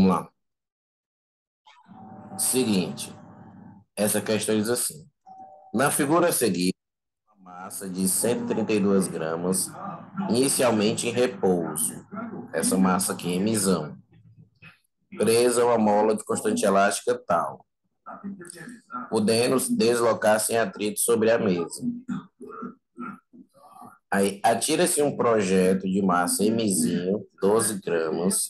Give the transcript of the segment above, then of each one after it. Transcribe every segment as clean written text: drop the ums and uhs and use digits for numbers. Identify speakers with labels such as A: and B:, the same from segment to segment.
A: Vamos lá. Seguinte, essa questão diz assim: na figura a seguir, uma massa de 132 gramas, inicialmente em repouso. Essa massa aqui em emisão, presa a uma mola de constante elástica tal, podendo deslocar sem atrito sobre a mesa. Aí, atira-se um projeto de massa emisinho, 12 gramas,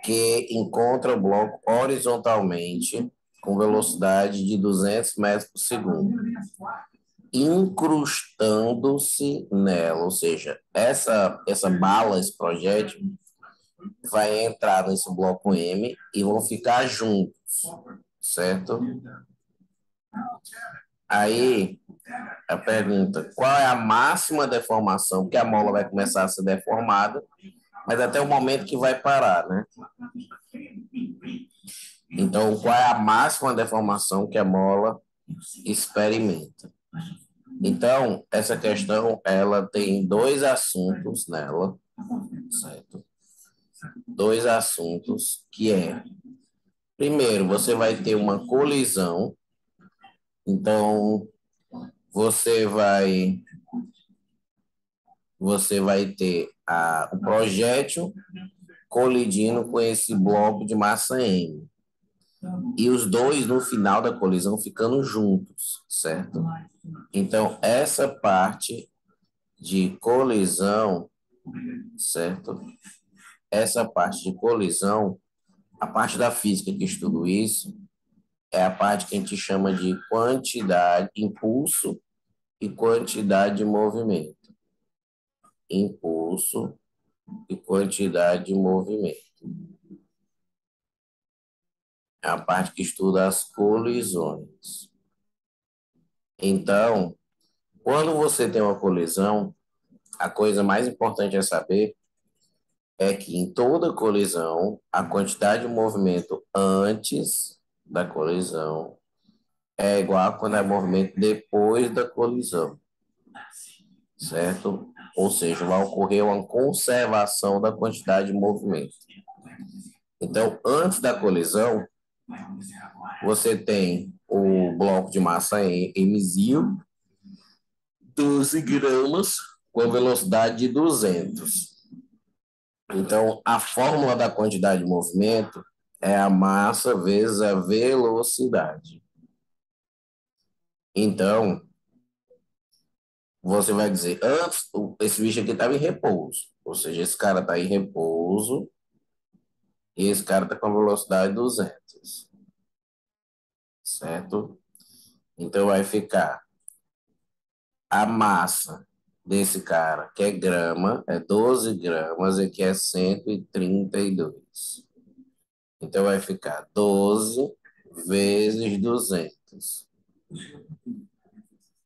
A: que encontra o bloco horizontalmente com velocidade de 200 metros por segundo, incrustando-se nela, ou seja, essa bala, esse projétil, vai entrar nesse bloco M e vão ficar juntos, certo? Aí, a pergunta, qual é a máxima deformação? Porque a mola vai começar a ser deformada, mas até o momento que vai parar, né? Então, qual é a máxima deformação que a mola experimenta? Então, essa questão, ela tem dois assuntos nela, certo? Dois assuntos, que é, primeiro, você vai ter uma colisão, então, você vai, você vai ter o projétil colidindo com esse bloco de massa M. E os dois, no final da colisão, ficando juntos, certo? Então, essa parte de colisão, certo? Essa parte de colisão, a parte da física que estuda isso, é a parte que a gente chama de quantidade, impulso e quantidade de movimento. Impulso e quantidade de movimento. É a parte que estuda as colisões. Então, quando você tem uma colisão, a coisa mais importante a saber é que em toda colisão, a quantidade de movimento antes da colisão é igual a quando é movimento depois da colisão, certo? Ou seja, vai ocorrer uma conservação da quantidade de movimento. Então, antes da colisão, você tem o bloco de massa emissivo, 12 gramas, com velocidade de 200. Então, a fórmula da quantidade de movimento é a massa vezes a velocidade. Então, você vai dizer, antes, esse bicho aqui estava em repouso. Ou seja, esse cara está em repouso e esse cara está com a velocidade 200. Certo? Então, vai ficar a massa desse cara, que é grama, é 12 gramas, e que é 132. Então, vai ficar 12 vezes 200.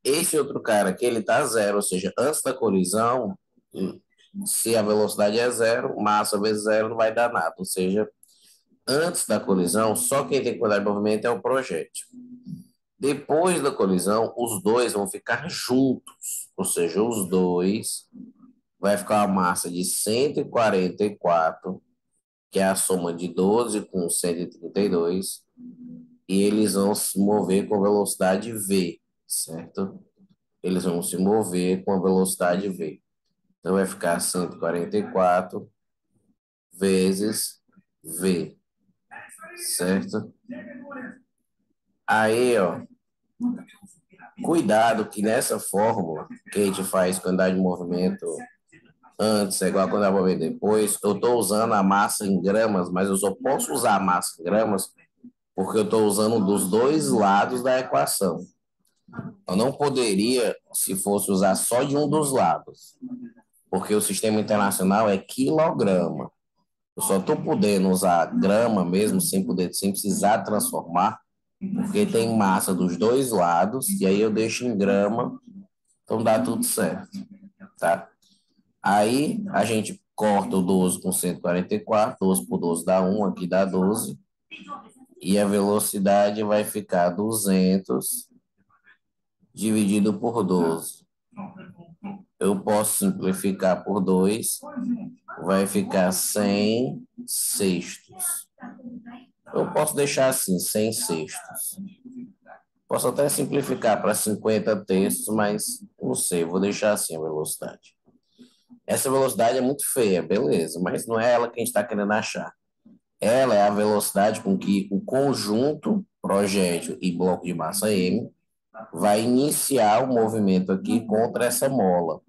A: Esse outro cara aqui, ele tá zero, ou seja, antes da colisão, se a velocidade é zero, massa vezes zero não vai dar nada. Ou seja, antes da colisão, só quem tem quantidade de movimento é o projétil. Depois da colisão, os dois vão ficar juntos, ou seja, os dois vai ficar uma massa de 144, que é a soma de 12 com 132, e eles vão se mover com velocidade v, certo? Eles vão se mover com a velocidade v. Então, vai ficar 144 vezes v, certo? Aí, ó, cuidado que nessa fórmula que a gente faz quantidade de movimento antes é igual a quantidade de movimento depois, eu estou usando a massa em gramas, mas eu só posso usar a massa em gramas porque eu estou usando dos dois lados da equação. Eu não poderia, se fosse usar só de um dos lados, porque o sistema internacional é quilograma. Eu só estou podendo usar grama mesmo, sem precisar transformar, porque tem massa dos dois lados, e aí eu deixo em grama, então dá tudo certo, tá? Aí a gente corta o 12 com 144, 12 por 12 dá 1, aqui dá 12, e a velocidade vai ficar 200 dividido por 12. eu posso simplificar por 2, vai ficar 100 sextos. Eu posso deixar assim, 100 sextos. Posso até simplificar para 50 terços, mas não sei, vou deixar assim a velocidade. Essa velocidade é muito feia, beleza, mas não é ela que a gente está querendo achar. Ela é a velocidade com que o conjunto, projétil e bloco de massa M vai iniciar o movimento aqui contra essa mola,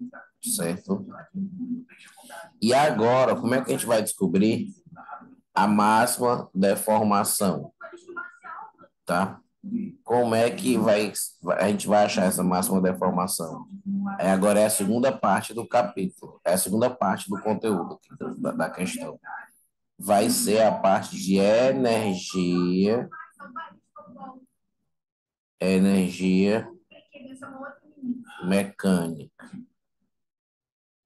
A: certo? E agora, como é que a gente vai descobrir a máxima deformação, tá? Como é que a gente vai achar essa máxima deformação? Agora é a segunda parte do capítulo, é a segunda parte do conteúdo da questão. Vai ser a parte de energia mecânica.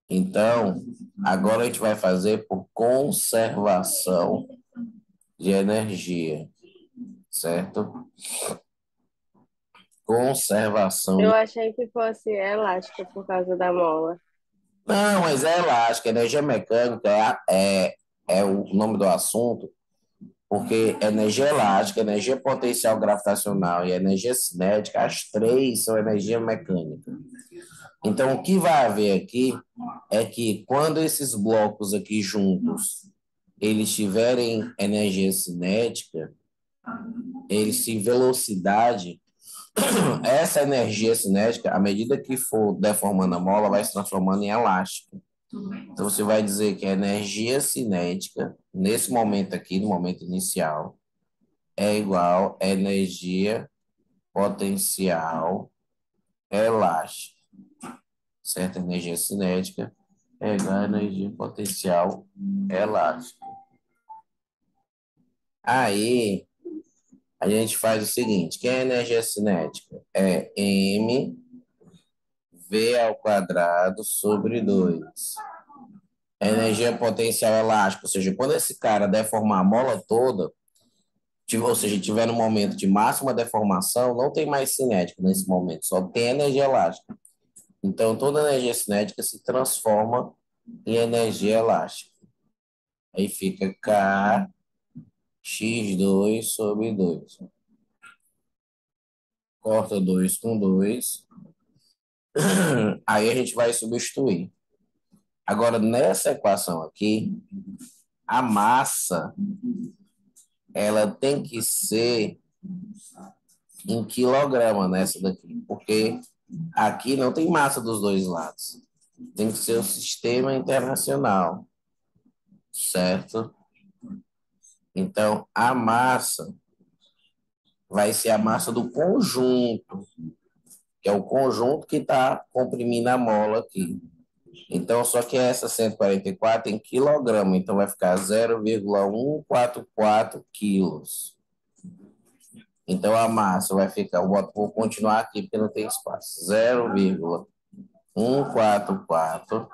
A: Então, agora a gente vai fazer por conservação de energia, certo? Conservação.
B: Eu achei que fosse elástica por causa da mola.
A: Não, mas é elástica. Energia mecânica é o nome do assunto, porque energia elástica, energia potencial gravitacional e energia cinética, as três são energia mecânica. Então, o que vai haver aqui é que quando esses blocos aqui juntos eles tiverem energia cinética, eles têm velocidade, essa energia cinética, à medida que for deformando a mola, vai se transformando em elástica. Então, você vai dizer que a energia cinética, nesse momento aqui, no momento inicial, é igual a energia potencial elástica, certo? Energia cinética é igual a energia potencial elástica. Aí, a gente faz o seguinte, que é a energia cinética? É m v ao quadrado sobre 2. A energia potencial elástica, ou seja, quando esse cara deformar a mola toda, ou seja, tiver no momento de máxima deformação, não tem mais cinética nesse momento, só tem energia elástica. Então, toda energia cinética se transforma em energia elástica. Aí fica K x2 sobre 2. Corta 2 com 2. Aí a gente vai substituir. Agora, nessa equação aqui, a massa ela tem que ser em quilograma nessa daqui, porque aqui não tem massa dos dois lados. Tem que ser o sistema internacional, certo? Então, a massa vai ser a massa do conjunto, que é o conjunto que está comprimindo a mola aqui. Então, só que essa 144 em quilograma, então vai ficar 0,144 quilos. Então, a massa vai ficar, vou continuar aqui porque não tem espaço, 0,144.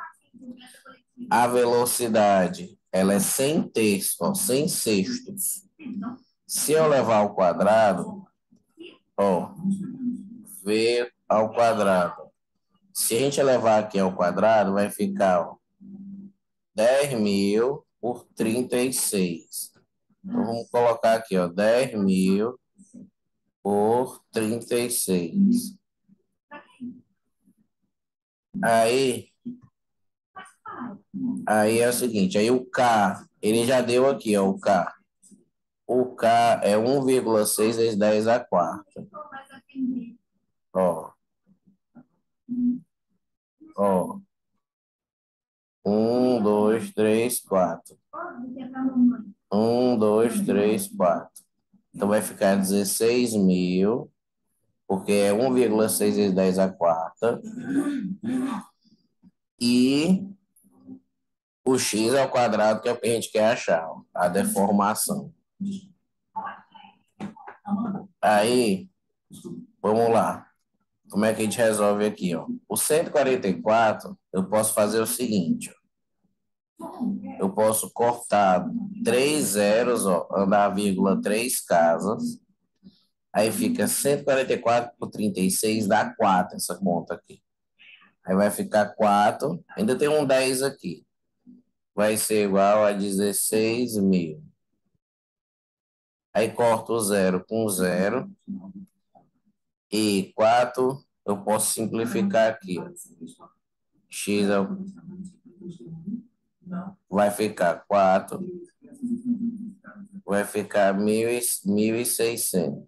A: A velocidade, ela é 100 terços, ó, 100 sextos. Se eu levar ao quadrado, ó, v ao quadrado. Se a gente levar aqui ao quadrado, vai ficar, ó, 10.000 por 36. Então, vamos colocar aqui, ó, 10.000 por 36. Aí, aí é o seguinte, aí o K, ele já deu aqui, ó, o K. O K é 1,6 vezes 10 a quarta. Ó, ó. 1, 2, 3, 4. 1, 2, 3, 4. Então vai ficar 16.000, porque é 1,6 vezes 10 a quarta. E o x ao quadrado, que é o que a gente quer achar, ó, a deformação. Aí, vamos lá. Como é que a gente resolve aqui, ó? O 144, eu posso fazer o seguinte, ó. Eu posso cortar 3 zeros, ó, andar vírgula 3 casas. Aí fica 144 por 36, dá 4 essa conta aqui. Aí vai ficar 4. Ainda tem um 10 aqui. Vai ser igual a 16.000. Aí corto o zero com zero. E 4, eu posso simplificar aqui. X vai ficar 4. Vai ficar 1.600.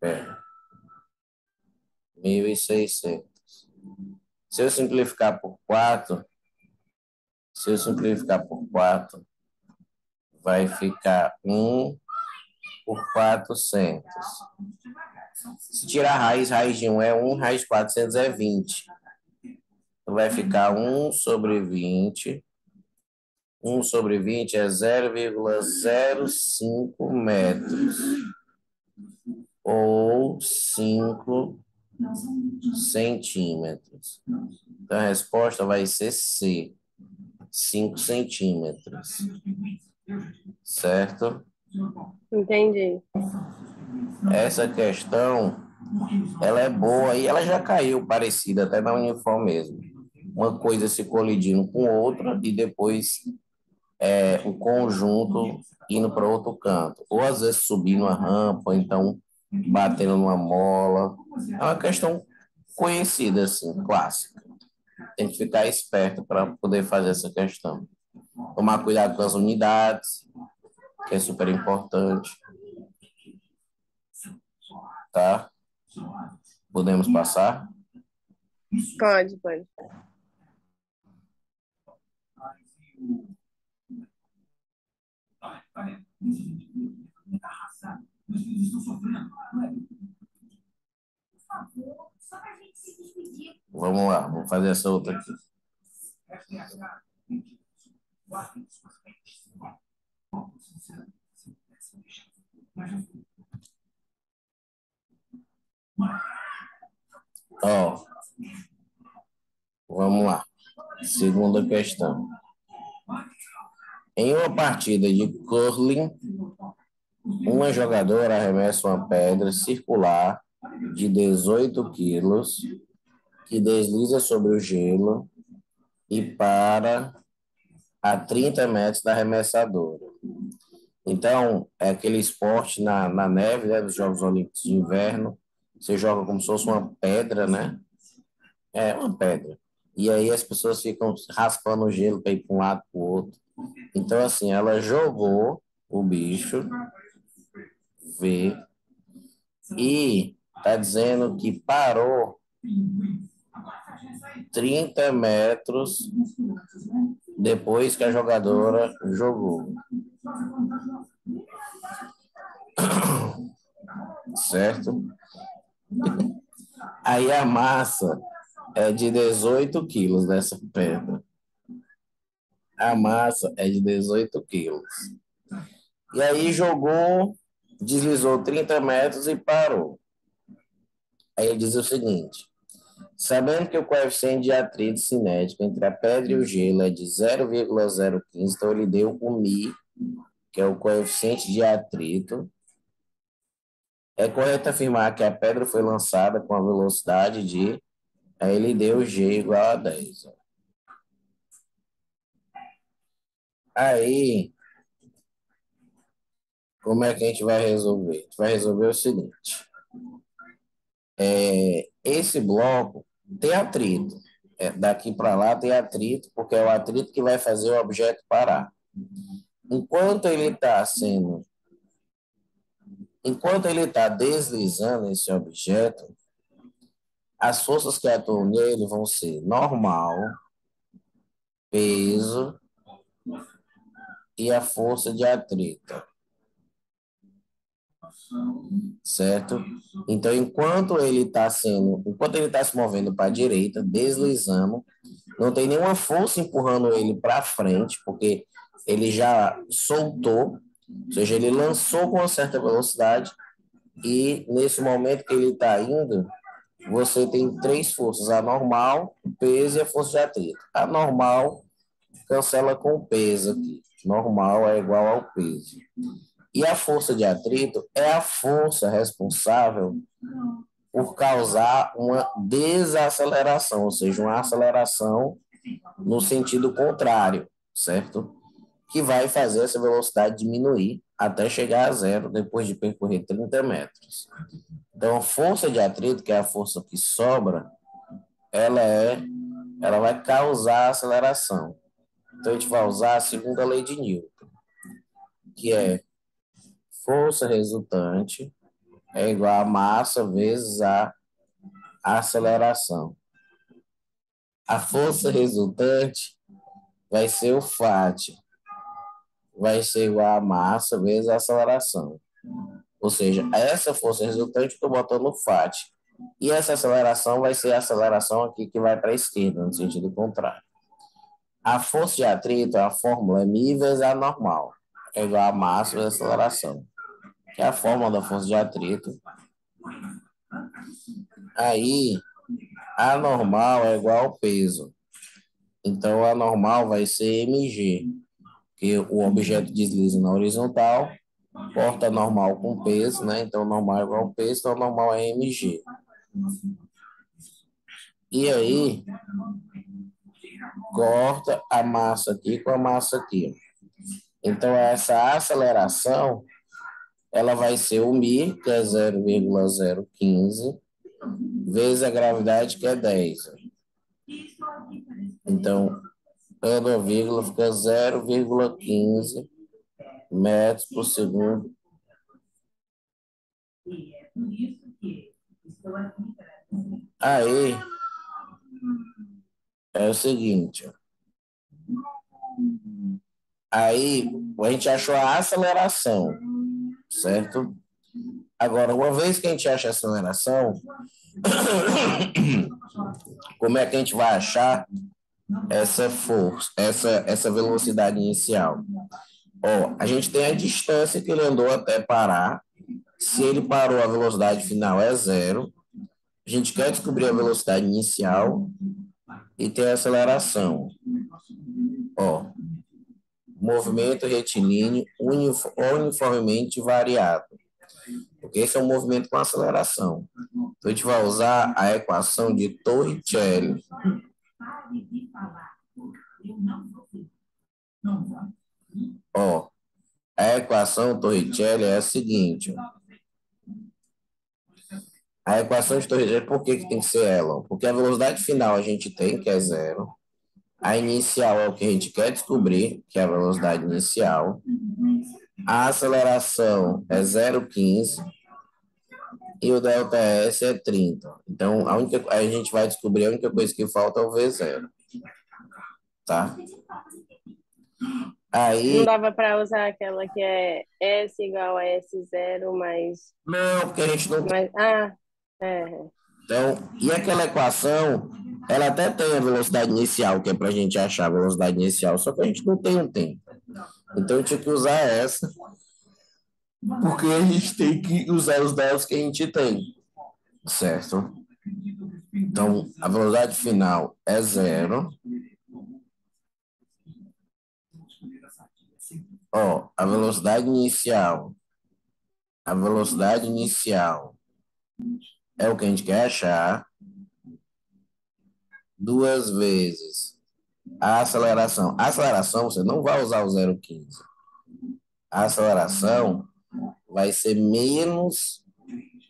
A: É, 1.600. Se eu simplificar por 4, vai ficar 1 por 400. Se tirar raiz de 1 é 1, raiz de 400 é 20. Então vai ficar 1 sobre 20. 1 sobre 20 é 0,05 metros. Ou 5 centímetros. Então a resposta vai ser C, 5 centímetros. Certo?
B: Entendi.
A: Essa questão, ela é boa e ela já caiu parecida até na Unifor mesmo. Uma coisa se colidindo com outra e depois o conjunto indo para outro canto. Ou às vezes subindo a rampa, ou então batendo numa mola. É uma questão conhecida, assim, clássica. Tem que ficar esperto para poder fazer essa questão. Tomar cuidado com as unidades, que é super importante. Tá? Podemos passar?
B: Pode, pode.
A: Vamos lá, vamos fazer essa outra aqui. Ó, vamos lá. Segunda questão. Em uma partida de curling, uma jogadora arremessa uma pedra circular de 18 quilos que desliza sobre o gelo e para a 30 metros da arremessadora. Então, é aquele esporte na neve, né, dos Jogos Olímpicos de Inverno. Você joga como se fosse uma pedra, né? É uma pedra. E aí as pessoas ficam raspando o gelo para ir para um lado para o outro. Então, assim, ela jogou o bicho, vê, e está dizendo que parou 30 metros depois que a jogadora jogou. Certo? Aí a massa é de 18 quilos dessa pedra. A massa é de 18 quilos. E aí jogou, deslizou 30 metros e parou. Aí ele diz o seguinte: sabendo que o coeficiente de atrito cinético entre a pedra e o gelo é de 0,015, então ele deu o μ, que é o coeficiente de atrito. É correto afirmar que a pedra foi lançada com a velocidade de... Aí ele deu G igual a 10. Aí, como é que a gente vai resolver? A gente vai resolver o seguinte. Esse bloco tem atrito. Daqui para lá tem atrito, porque é o atrito que vai fazer o objeto parar. Enquanto ele está deslizando esse objeto, as forças que atuam nele vão ser normal, peso e a força de atrito. Certo? Então, enquanto ele está se movendo para a direita, deslizando, não tem nenhuma força empurrando ele para frente, porque ele já soltou, ou seja, ele lançou com uma certa velocidade, e nesse momento que ele está indo, você tem três forças: a normal, o peso e a força de atrito. A normal cancela com o peso aqui. Normal é igual ao peso. E a força de atrito é a força responsável por causar uma desaceleração, ou seja, uma aceleração no sentido contrário, certo? Que vai fazer essa velocidade diminuir até chegar a zero depois de percorrer 30 metros. Então, a força de atrito, que é a força que sobra, ela vai causar aceleração. Então, a gente vai usar a segunda lei de Newton, que é força resultante é igual a massa vezes a aceleração. A força resultante vai ser o Fat, vai ser igual a massa vezes a aceleração. Ou seja, essa força resultante eu estou botando no Fat. E essa aceleração vai ser a aceleração aqui que vai para a esquerda, no sentido contrário. A força de atrito, a fórmula é μ vezes a normal, é igual a massa vezes a aceleração, que é a fórmula da força de atrito. Aí, a normal é igual ao peso. Então, a normal vai ser mg, que o objeto desliza na horizontal, corta normal com peso, né? Então, normal é igual ao peso, então normal é mg. E aí, corta a massa aqui com a massa aqui. Então, essa aceleração, ela vai ser o μ, que é 0,015, vezes a gravidade, que é 10. Então, cada vírgula fica 0,15 metros por segundo. Aí, é o seguinte, aí a gente achou a aceleração, certo? Agora, uma vez que a gente acha a aceleração, como é que a gente vai achar essa força, essa velocidade inicial? Ó, a gente tem a distância que ele andou até parar. Se ele parou, a velocidade final é zero. A gente quer descobrir a velocidade inicial e tem a aceleração. Ó, movimento retilíneo uniformemente variado. Porque esse é um movimento com aceleração. Então, a gente vai usar a equação de Torricelli. Ó, a equação Torricelli é a seguinte. A equação de Torricelli, por que tem que ser ela? Porque a velocidade final a gente tem, que é zero. A inicial é o que a gente quer descobrir, que é a velocidade inicial. A aceleração é 0,15 e o ΔS é 30. Então, a gente vai descobrir a única coisa que falta é o V0. Tá?
B: Não
A: Aí,
B: dava para usar aquela que é S igual a S0 mais...
A: não, porque a gente não tem.
B: mais é.
A: Então, e aquela equação, ela até tem a velocidade inicial, que é para a gente achar a velocidade inicial, só que a gente não tem um tempo. Então, eu tinha que usar essa, porque a gente tem que usar os dados que a gente tem, certo? Então, a velocidade final é zero. Ó, a velocidade inicial é o que a gente quer achar, duas vezes a aceleração. A aceleração, você não vai usar o 0,15. A aceleração vai ser menos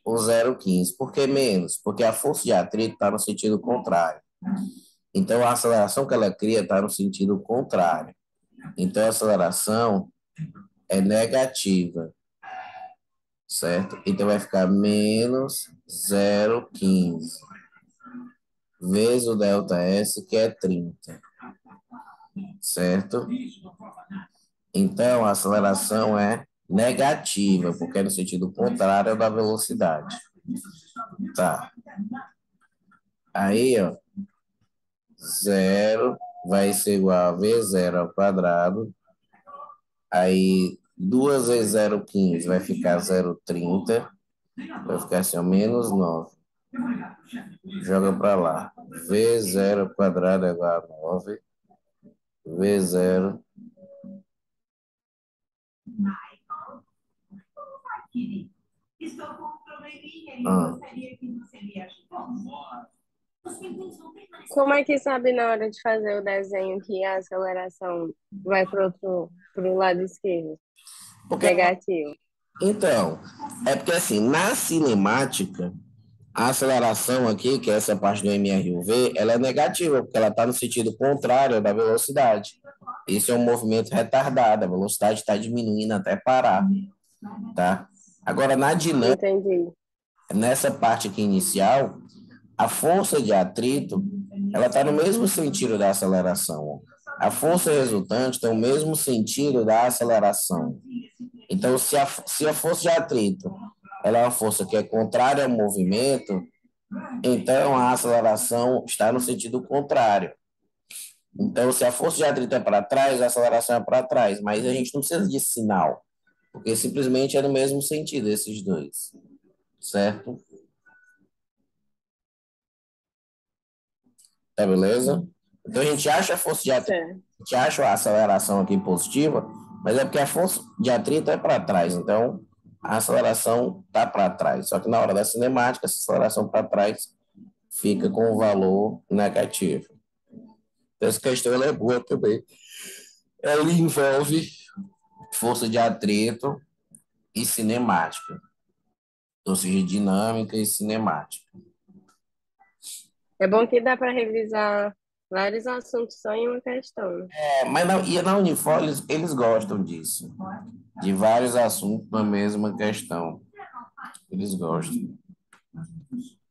A: o 0,15. Por que menos? Porque a força de atrito está no sentido contrário. Então, a aceleração que ela cria está no sentido contrário. Então, a aceleração é negativa, certo? Então, vai ficar menos 0,15 vezes o ΔS, que é 30, certo? Então, a aceleração é negativa, porque é no sentido contrário da velocidade. Tá. Aí, ó, zero vai ser igual a V0 ao quadrado. Aí, 2 vezes 0,15 vai ficar 0,30. Vai ficar assim, ó, menos 9. Joga para lá. V0 ao quadrado é igual a 9. V0. Ah.
B: Como é que sabe na hora de fazer o desenho que a aceleração vai pro lado esquerdo,
A: Porque,
B: negativo?
A: então, é porque assim, na cinemática, a aceleração aqui, que é essa parte do MRUV, ela é negativa, porque ela está no sentido contrário da velocidade. Isso é um movimento retardado, a velocidade está diminuindo até parar, tá? Agora, na dinâmica,
B: Entendi.
A: nessa parte aqui inicial, a força de atrito, ela está no mesmo sentido da aceleração. A força resultante tem o mesmo sentido da aceleração. Então, se a força de atrito ela é uma força que é contrária ao movimento, então a aceleração está no sentido contrário. Então, se a força de atrito é para trás, a aceleração é para trás. Mas a gente não precisa de sinal, porque simplesmente é no mesmo sentido esses dois, certo? Tá beleza? Então a gente acha a força de atrito,
B: Certo.
A: a gente acha a aceleração aqui positiva, mas é porque a força de atrito é para trás. Então a aceleração está para trás. Só que na hora da cinemática, essa aceleração para trás fica com o valor negativo. Essa questão ela é boa também. Ela envolve força de atrito e cinemática, ou seja, dinâmica e cinemática.
B: É bom que dá para revisar vários assuntos só em uma questão, né?
A: Mas e na Unifor eles gostam disso, de vários assuntos na mesma questão. Eles gostam.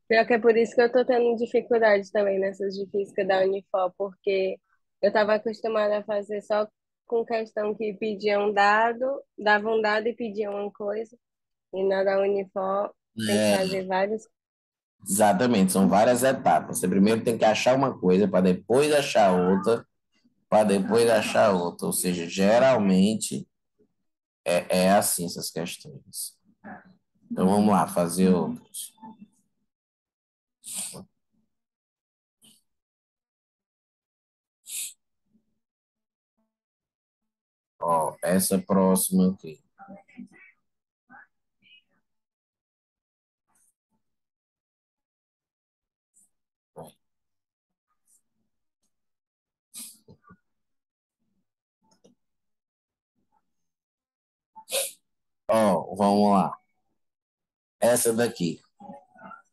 B: Pior que é por isso que eu tô tendo dificuldade também nessas de física da Unifor, porque eu estava acostumada a fazer só com questão que pedia um dado, dava um dado e pedia uma coisa, e na da Unifor tem que
A: É,
B: fazer vários.
A: exatamente, são várias etapas. Você primeiro tem que achar uma coisa para depois achar outra, para depois achar outra. Ou seja, geralmente é assim essas questões. Então vamos lá, fazer outros. Ó, essa próxima aqui. Ó, vamos lá. Essa daqui.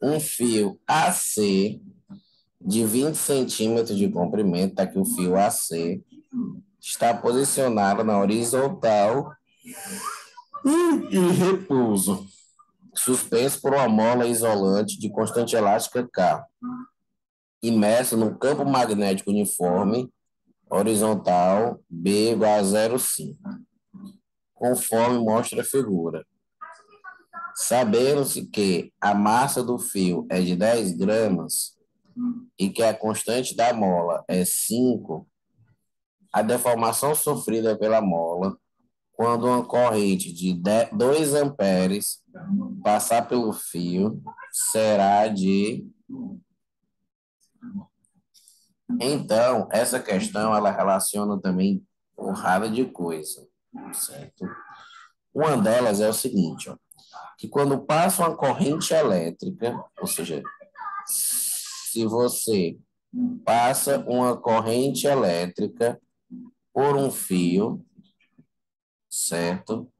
A: Um fio AC de 20 centímetros de comprimento, tá aqui o fio AC, está posicionado na horizontal e repouso, suspenso por uma mola isolante de constante elástica K, imerso no campo magnético uniforme, horizontal, B igual a 0,5, conforme mostra a figura. Sabendo-se que a massa do fio é de 10 gramas e que a constante da mola é 5, a deformação sofrida pela mola quando uma corrente de 2 amperes passar pelo fio será de. Então, essa questão ela relaciona também porrada de coisa, certo? Uma delas é o seguinte, ó, que quando passa uma corrente elétrica, ou seja, se você passa uma corrente elétrica por um fio, certo?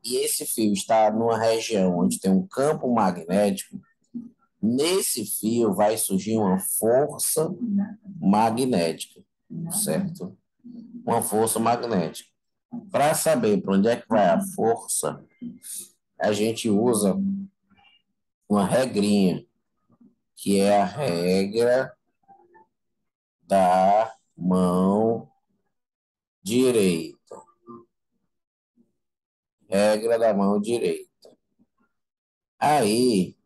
A: E esse fio está numa região onde tem um campo magnético, nesse fio vai surgir uma força magnética, certo? Uma força magnética. Para saber para onde é que vai a força, a gente usa uma regrinha, que é a regra da mão direita. Regra da mão direita. Aí,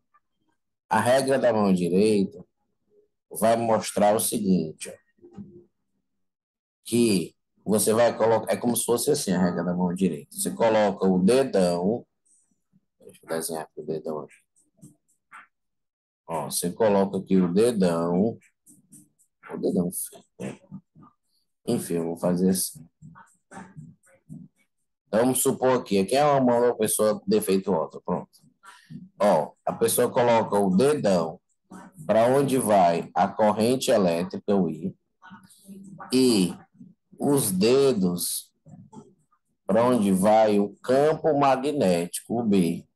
A: a regra da mão direita vai mostrar o seguinte, ó, que você vai colocar, é como se fosse assim a regra da mão direita. Você coloca o dedão, deixa eu desenhar aqui o dedão aqui. Ó, você coloca aqui o dedão, enfim, eu vou fazer assim. Então, vamos supor aqui é uma mão da pessoa defeituosa, pronto. Ó, a pessoa coloca o dedão para onde vai a corrente elétrica, o I, e os dedos para onde vai o campo magnético, o B,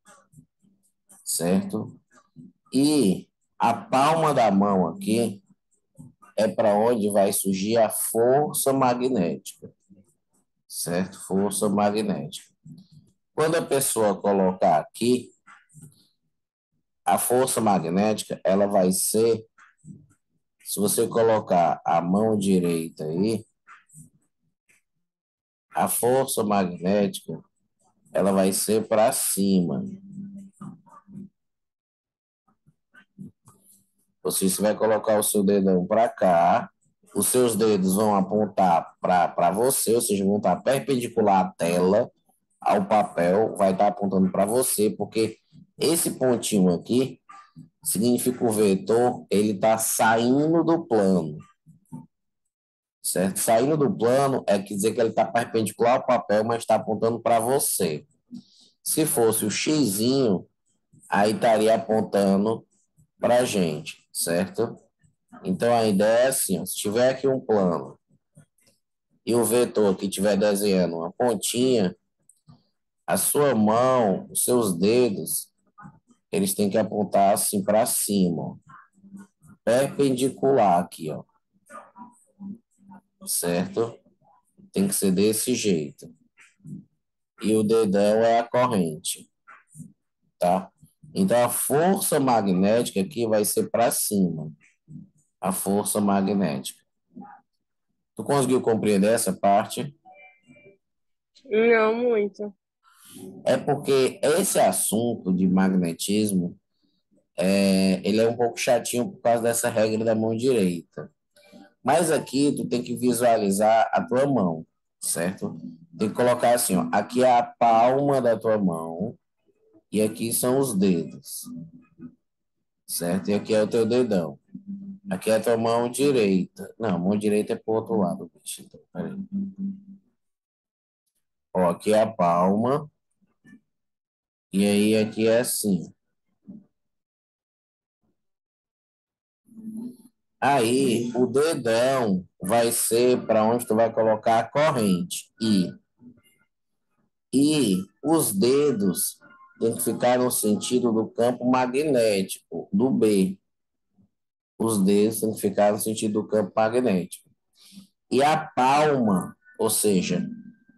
A: certo? E a palma da mão aqui é para onde vai surgir a força magnética, certo? Força magnética. Quando a pessoa colocar aqui, a força magnética, ela vai ser, se você colocar a mão direita aí, a força magnética, ela vai ser para cima. Você vai colocar o seu dedão para cá, os seus dedos vão apontar para você, ou seja, vão estar perpendicular à tela, ao papel, vai estar apontando para você, porque esse pontinho aqui significa o vetor, ele está saindo do plano, certo? Saindo do plano é quer dizer que ele está perpendicular ao papel, mas está apontando para você. Se fosse o xizinho, aí estaria apontando para a gente, certo? Então a ideia é assim, ó, se tiver aqui um plano e o vetor que estiver desenhando uma pontinha, a sua mão, os seus dedos, eles têm que apontar assim para cima, ó, perpendicular aqui, ó, certo? Tem que ser desse jeito. E o dedão é a corrente, tá? Então a força magnética aqui vai ser para cima, a força magnética. Tu conseguiu compreender essa parte?
B: Não muito.
A: É porque esse assunto de magnetismo, ele é um pouco chatinho por causa dessa regra da mão direita. Mas aqui tu tem que visualizar a tua mão, certo? Tem que colocar assim, ó, aqui é a palma da tua mão e aqui são os dedos, certo? E aqui é o teu dedão. Aqui é a tua mão direita. Não, mão direita é pro outro lado, bicho. Então, peraí. Ó, aqui é a palma e aí aqui é assim. Aí o dedão vai ser para onde tu vai colocar a corrente. E os dedos têm que ficar no sentido do campo magnético, do B. Os dedos têm que ficar no sentido do campo magnético. E a palma, ou seja,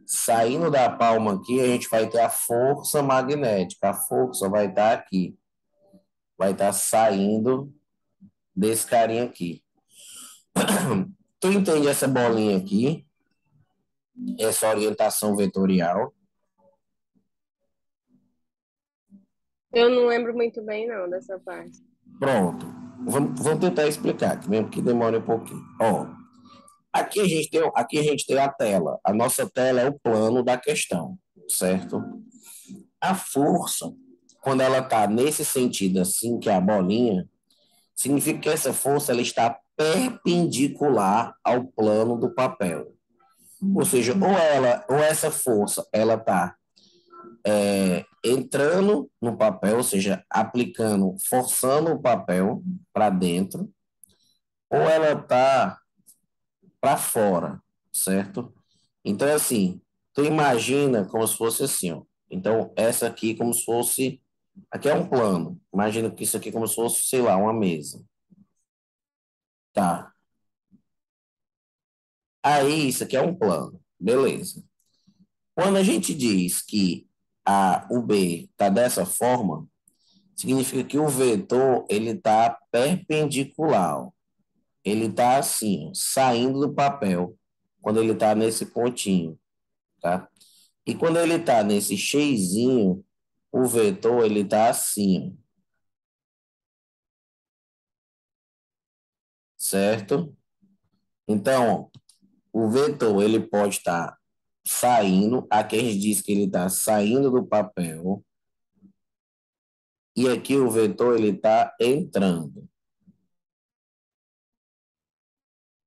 A: saindo da palma aqui, a gente vai ter a força magnética. A força vai estar aqui. Vai estar saindo desse carinha aqui. Tu entende essa bolinha aqui? Essa orientação vetorial?
B: Eu não lembro muito bem, não, dessa parte.
A: Pronto. Vamos tentar explicar, aqui, mesmo que demore um pouquinho. Ó, aqui a gente tem a tela. A nossa tela é o plano da questão, certo? A força, quando ela está nesse sentido assim, que é a bolinha, significa que essa força ela está perpendicular ao plano do papel. Ou seja, ou essa força ela está entrando no papel, ou seja, aplicando, forçando o papel para dentro, ou ela está para fora, certo? Então, assim, tu imagina como se fosse assim, ó. Então, essa aqui como se fosse, aqui é um plano. Imagina que isso aqui como se fosse, sei lá, uma mesa. Tá. Aí, isso aqui é um plano. Beleza. Quando a gente diz que o B está dessa forma, significa que o vetor ele está perpendicular, ó. Ele está assim, ó, saindo do papel, quando ele está nesse pontinho, tá? E quando ele está nesse xizinho, o vetor ele está assim, ó, certo? Então, o vetor ele pode estar saindo, aqui a gente diz que ele está saindo do papel, e aqui o vetor ele está entrando.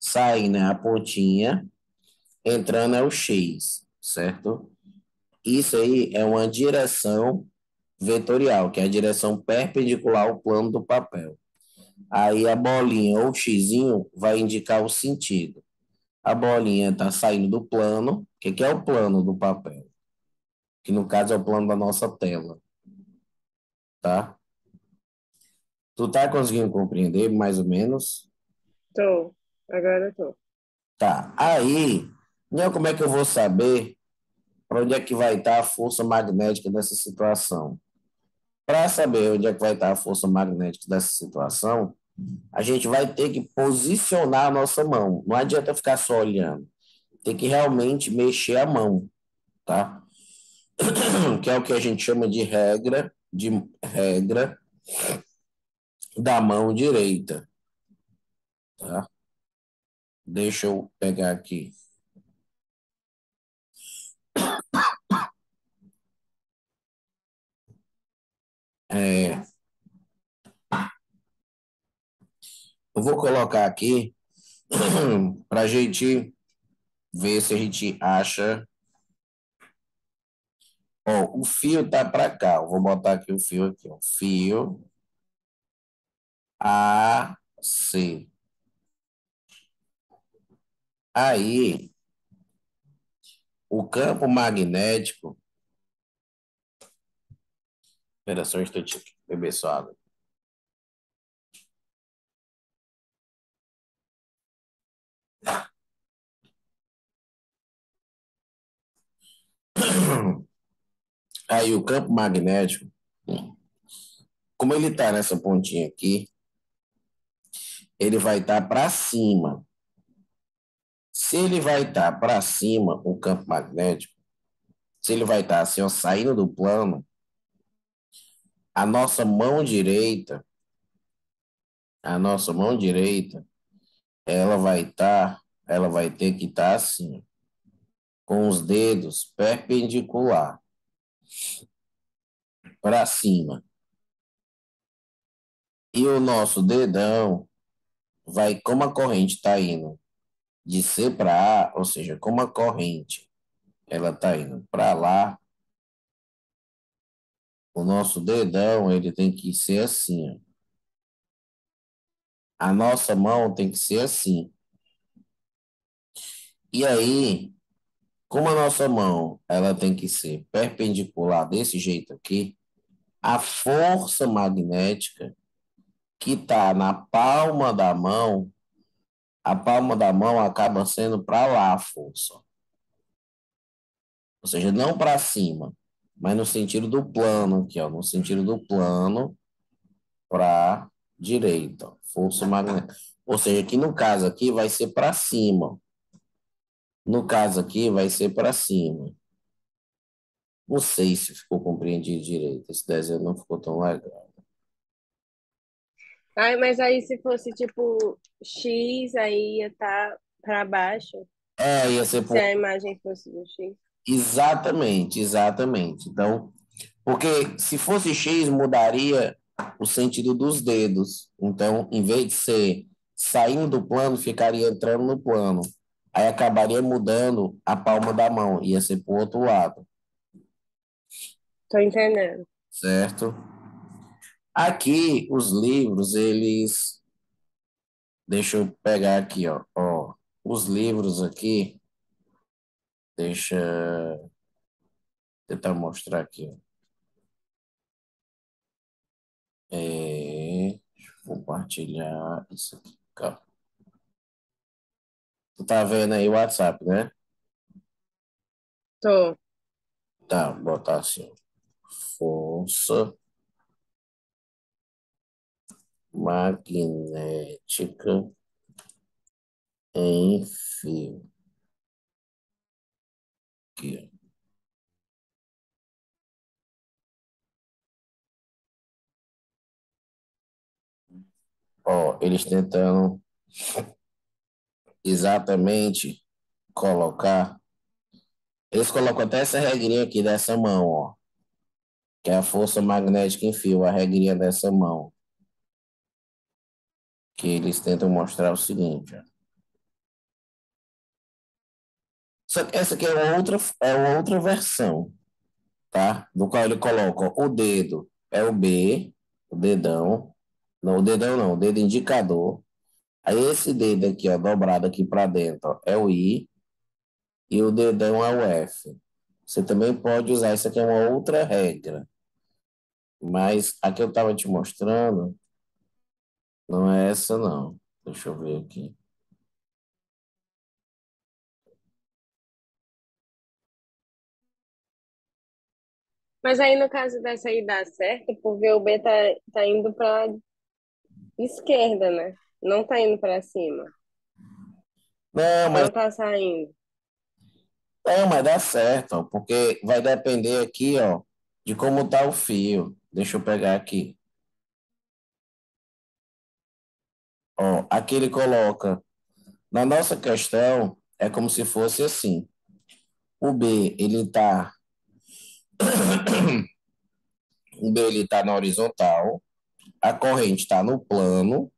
A: Saindo é a pontinha, entrando é o X, certo? Isso aí é uma direção vetorial, que é a direção perpendicular ao plano do papel. Aí a bolinha ou o xizinho vai indicar o sentido. A bolinha está saindo do plano. O que é o plano do papel? Que no caso é o plano da nossa tela, tá? Tu tá conseguindo compreender mais ou menos?
B: Tô. Agora tô.
A: Tá. Aí, né, como é que eu vou saber para onde é que vai estar a força magnética dessa situação? Para saber onde é que vai estar a força magnética dessa situação, a gente vai ter que posicionar a nossa mão. Não adianta ficar só olhando. Tem que realmente mexer a mão, tá? Que é o que a gente chama de regra da mão direita, tá? Deixa eu pegar aqui. É, eu vou colocar aqui para a gente ver se a gente acha. Ó, o fio tá para cá. Eu vou botar aqui o fio aqui, ó. Fio AC. Aí, o campo magnético. Espera só um instantinho, beber só água. Aí, o campo magnético, como ele tá nessa pontinha aqui, ele vai estar para cima. Se ele vai estar para cima, o campo magnético, se ele vai estar assim, ó, saindo do plano, a nossa mão direita, a nossa mão direita, ela vai ter que estar assim, com os dedos perpendicular para cima. E o nosso dedão vai, como a corrente está indo de C para A, ou seja, como a corrente ela está indo para lá, o nosso dedão ele tem que ser assim, ó. A nossa mão tem que ser assim. E aí, como a nossa mão ela tem que ser perpendicular desse jeito aqui, a força magnética que está na palma da mão, a palma da mão acaba sendo para lá a força. Ou seja, não para cima, mas no sentido do plano aqui, ó, no sentido do plano para direita, força magnética. Ou seja, que no caso aqui vai ser para cima. No caso aqui vai ser para cima. Não sei se ficou compreendido direito. Esse desenho não ficou tão legal.
B: Ai, mas aí se fosse tipo X, aí ia estar para baixo,
A: Ia ser
B: se
A: por...
B: a imagem fosse do X.
A: Exatamente, exatamente. Então, porque se fosse X, mudaria o sentido dos dedos. Então, em vez de ser saindo do plano, ficaria entrando no plano. Aí acabaria mudando a palma da mão, ia ser para o outro lado,
B: Tô entendendo.
A: certo? Aqui, os livros, eles. Deixa eu pegar aqui, ó. Os livros aqui, deixa eu tentar mostrar aqui. Ó. Deixa eu compartilhar isso aqui. Cá. Tu tá vendo aí o WhatsApp, né?
B: Tô.
A: Tá, botar assim. Força magnética em fio. Aqui, ó. Ó, eles tentando exatamente colocar. Eles colocam até essa regrinha aqui dessa mão, ó. Que é a força magnética em fio, a regrinha dessa mão. Que eles tentam mostrar o seguinte, ó. Só que essa aqui é uma outra versão. tá? No qual ele coloca o dedo, é o B, o dedão. Não, o dedão não, o dedo indicador. Aí esse dedo aqui, ó, dobrado aqui para dentro, ó, é o I e o dedão é o F. Você também pode usar, isso aqui é uma outra regra, mas a que eu estava te mostrando não é essa, não. Deixa eu ver aqui.
B: Mas aí no caso dessa aí dá certo, porque o B tá indo pra esquerda, né? Não tá indo pra cima.
A: Não,
B: Não tá saindo.
A: mas dá certo, ó, porque vai depender aqui, ó, de como tá o fio. Deixa eu pegar aqui. Ó, aqui ele coloca, na nossa questão, é como se fosse assim. O B, ele tá, o B, ele tá na horizontal, a corrente está no plano,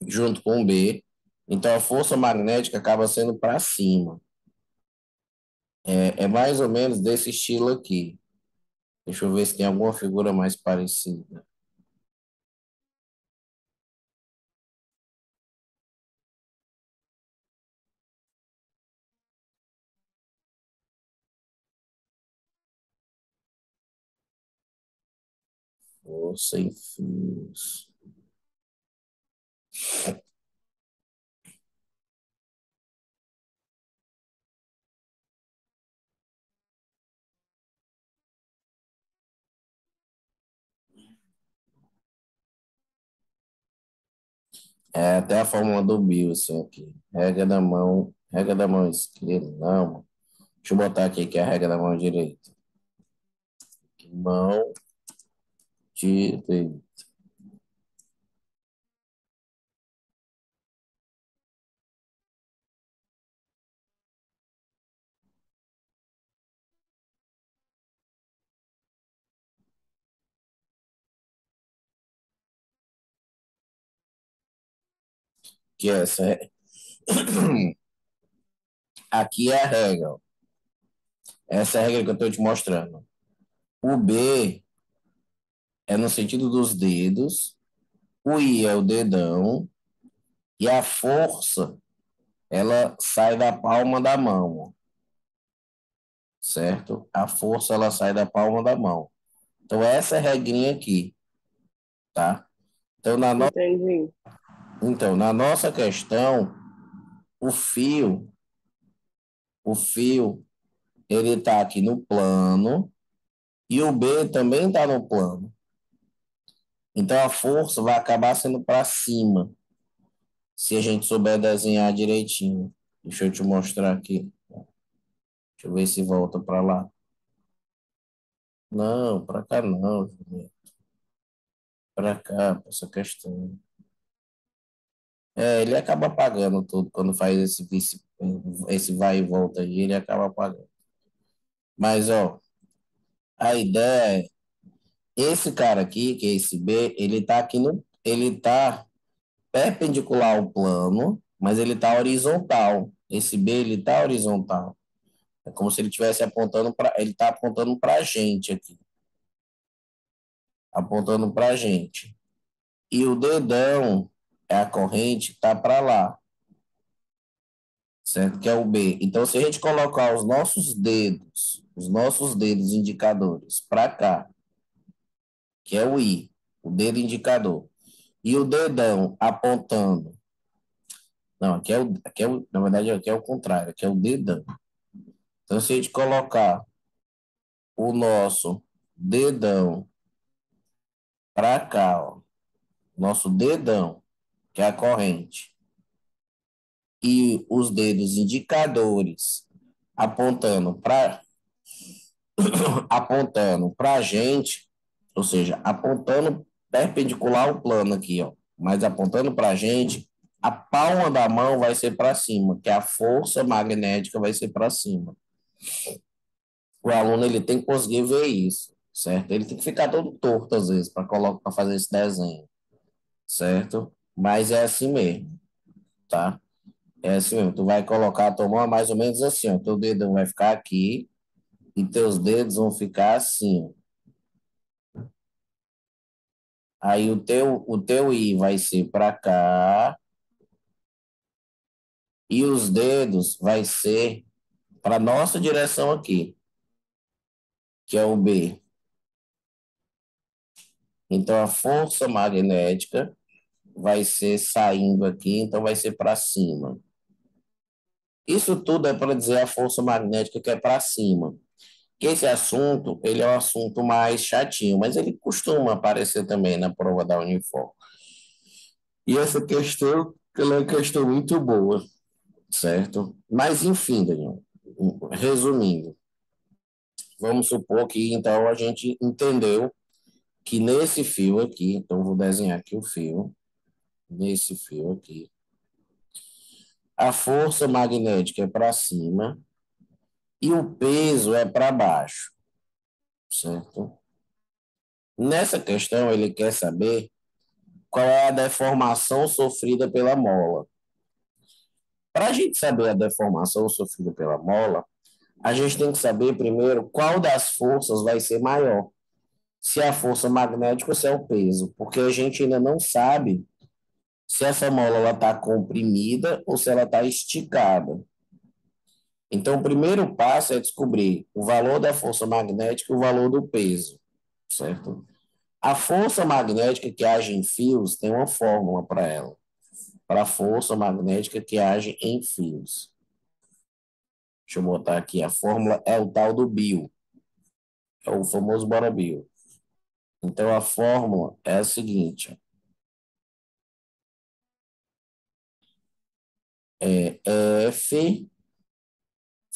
A: junto com o B, então a força magnética acaba sendo para cima. É mais ou menos desse estilo aqui. Deixa eu ver se tem alguma figura mais parecida. Força em fios. É até a fórmula do Bill, assim, aqui. Regra da mão esquerda, não. Deixa eu botar aqui que é a regra da mão direita. Mão direita. Que é essa. Aqui é a regra. Ó. Essa é a regra que eu estou te mostrando. O B é no sentido dos dedos, o I é o dedão, e a força, ela sai da palma da mão, certo? A força, ela sai da palma da mão. Então, essa é a regrinha aqui, tá? Então,
B: Entendi.
A: na nossa questão, o fio, o fio, ele tá aqui no plano, e o B também tá no plano. Então, a força vai acabar sendo para cima, se a gente souber desenhar direitinho. Deixa eu te mostrar aqui. Deixa eu ver se volta para lá. Não, para cá não, para cá, pra essa questão. É, ele acaba pagando tudo quando faz esse vai e volta aí, ele acaba pagando. Mas, ó, a ideia é, esse cara aqui, que é esse B, ele tá perpendicular ao plano, mas ele tá horizontal. Esse B, ele tá horizontal. É como se ele estivesse apontando para, ele tá apontando para a gente aqui, apontando para a gente. E o dedão é a corrente que tá para lá, certo? Que é o B. Então, se a gente colocar os nossos dedos indicadores para cá, que é o I, o dedo indicador, e o dedão apontando, não, na verdade, aqui é o contrário, aqui é o dedão. Então, se a gente colocar o nosso dedão para cá, ó, nosso dedão, que é a corrente, e os dedos indicadores apontando para a gente, ou seja, apontando perpendicular ao plano aqui, ó, mas apontando para a gente, a palma da mão vai ser para cima, que a força magnética vai ser para cima. O aluno ele tem que conseguir ver isso, certo? Ele tem que ficar todo torto às vezes para fazer esse desenho, certo? Mas é assim mesmo, tá? É assim mesmo. Tu vai colocar a tua mão mais ou menos assim, ó. Teu dedo vai ficar aqui e teus dedos vão ficar assim. Aí o teu I vai ser para cá e os dedos vai ser para nossa direção aqui, que é o B. Então, a força magnética vai ser saindo aqui, então vai ser para cima. Isso tudo é para dizer a força magnética que é para cima. Que esse assunto, ele é um assunto mais chatinho, mas ele costuma aparecer também na prova da Unifor. E essa questão, ela é uma questão muito boa, certo? Mas, enfim, Daniel, resumindo, vamos supor que, então, a gente entendeu que nesse fio aqui, então, vou desenhar aqui o fio, nesse fio aqui, a força magnética é para cima e o peso é para baixo, certo? Nessa questão, ele quer saber qual é a deformação sofrida pela mola. Para a gente saber a deformação sofrida pela mola, a gente tem que saber primeiro qual das forças vai ser maior. Se é a força magnética ou se é o peso, porque a gente ainda não sabe se essa mola está comprimida ou se ela está esticada. Então, o primeiro passo é descobrir o valor da força magnética e o valor do peso, certo? A força magnética que age em fios tem uma fórmula para ela, para a força magnética que age em fios. Deixa eu botar aqui, a fórmula é o tal do Bill, é o famoso Bora Bill. Então, a fórmula é a seguinte, é F,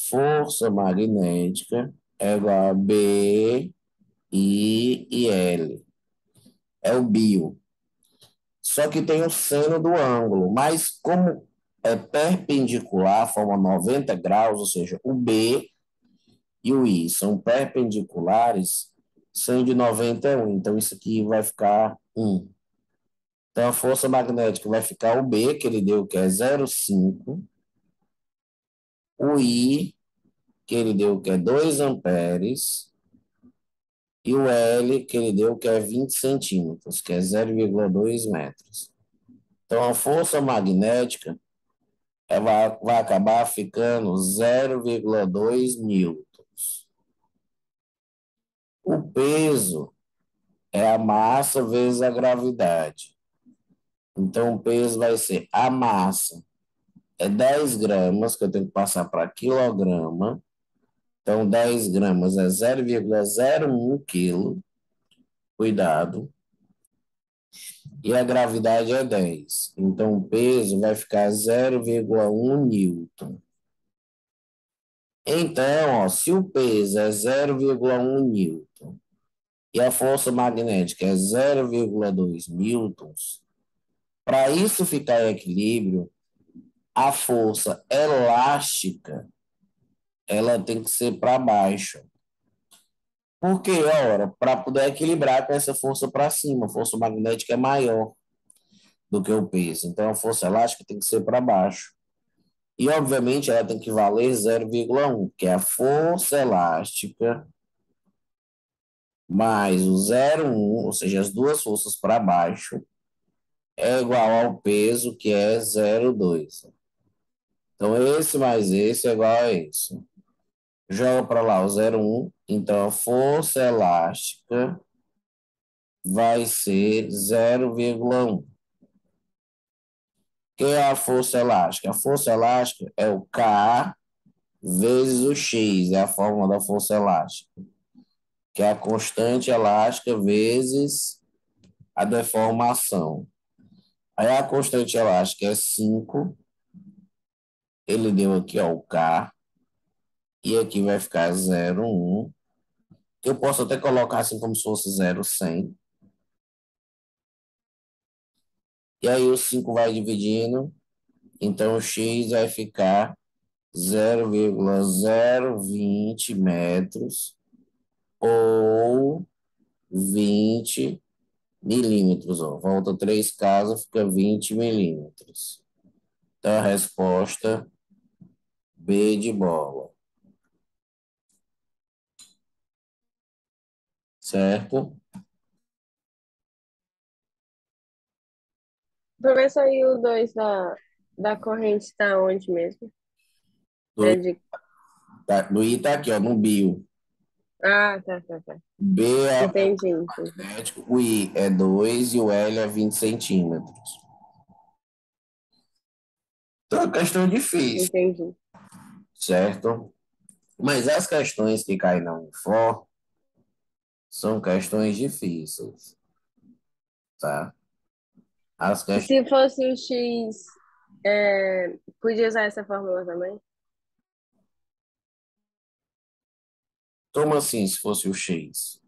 A: força magnética, é igual a B, I e L. É o Bill. Só que tem o seno do ângulo, mas como é perpendicular, forma 90 graus, ou seja, o B e o I são perpendiculares, são de 91. Então, isso aqui vai ficar 1. Então, a força magnética vai ficar o B, que ele deu, que é 0,5. O I, que ele deu, que é 2 amperes. E o L, que ele deu, que é 20 centímetros, que é 0,2 metros. Então, a força magnética vai acabar ficando 0,2 newtons. O peso é a massa vezes a gravidade. Então, o peso vai ser a massa é 10 gramas, que eu tenho que passar para quilograma. Então, 10 gramas é 0,01 quilo. Cuidado. E a gravidade é 10. Então, o peso vai ficar 0,1 newton. Então, ó, se o peso é 0,1 newton e a força magnética é 0,2 newtons, para isso ficar em equilíbrio, a força elástica ela tem que ser para baixo. Por quê? Ora, para poder equilibrar com essa força para cima, a força magnética é maior do que o peso. Então, a força elástica tem que ser para baixo. E, obviamente, ela tem que valer 0,1, que é a força elástica mais o 0,1, ou seja, as duas forças para baixo, é igual ao peso, que é 0,2. Então, esse mais esse é igual a isso. Joga para lá o 0,1. Então, a força elástica vai ser 0,1. Que é a força elástica? A força elástica é o K vezes o X, é a fórmula da força elástica, que é a constante elástica vezes a deformação. Aí a constante elástica é 5, ele deu aqui ó, o K, e aqui vai ficar 0,1. Eu posso até colocar assim como se fosse 0,100. E aí o 5 vai dividindo, então o X vai ficar 0,020 metros ou 20 milímetros. Ó. Volta 3 casas, fica 20 milímetros. Então, a resposta B de bola. certo?
B: Professor, e o 2 da corrente está onde mesmo?
A: Do,
B: É de...
A: do I tá aqui, ó, no bio.
B: Ah, tá, tá, tá.
A: B é
B: Entendi, entendi.
A: magnético, o I é 2 e o L é 20 centímetros. Então, é uma questão difícil,
B: Entendi.
A: certo? Mas as questões que caem na Unifor são questões difíceis, tá? As
B: E
A: questões...
B: se fosse o X, podia usar essa fórmula também?
A: Como assim, se fosse o X?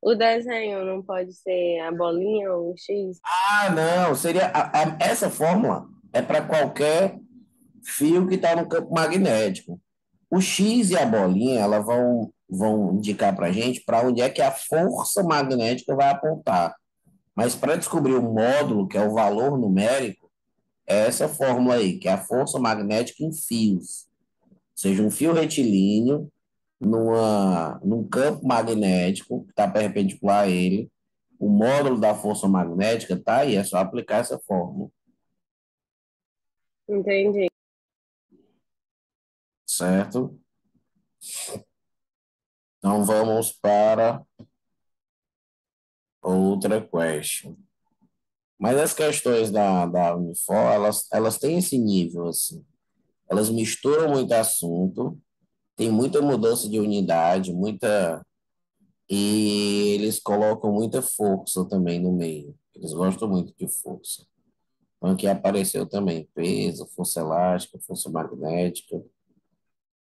B: O desenho não pode ser a bolinha ou o X?
A: Ah, não, seria essa fórmula é para qualquer fio que está no campo magnético. O X e a bolinha, elas vão indicar para a gente para onde é que a força magnética vai apontar. Mas para descobrir o módulo, que é o valor numérico, é essa fórmula aí, que é a força magnética em fios. Ou seja, um fio retilíneo num campo magnético que está perpendicular a ele, o módulo da força magnética está aí, é só aplicar essa fórmula,
B: Entendi.
A: certo? Então vamos para outra question. Mas as questões da Unifor, elas têm esse nível, assim. Elas misturam muito assunto, tem muita mudança de unidade, muita... E eles colocam muita força também no meio. Eles gostam muito de força. Então aqui apareceu também peso, força elástica, força magnética.